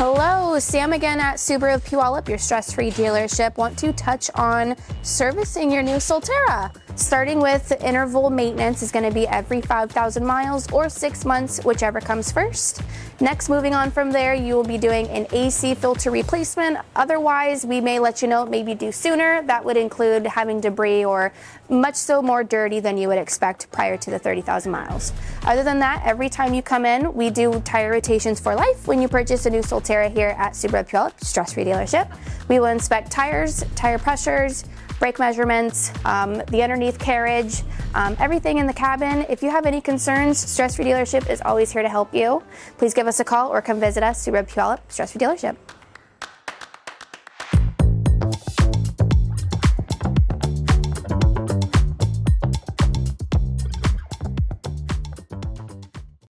Hello, Sam again at Subaru Puyallup, your stress-free dealership. Want to touch on servicing your new Solterra. Starting with the interval maintenance is going to be every 5,000 miles or 6 months, whichever comes first. Next, moving on from there, you will be doing an AC filter replacement. Otherwise, we may let you know maybe due sooner. That would include having debris or much so more dirty than you would expect prior to the 30,000 miles. Other than that, every time you come in, we do tire rotations for life when you purchase a new Solterra here at Subaru Puyallup, stress-free dealership. We will inspect tires, tire pressures, brake measurements, the underneath carriage, everything in the cabin. If you have any concerns, Stress Free Dealership is always here to help you. Please give us a call or come visit us, Subaru Puyallup, Stress Free Dealership.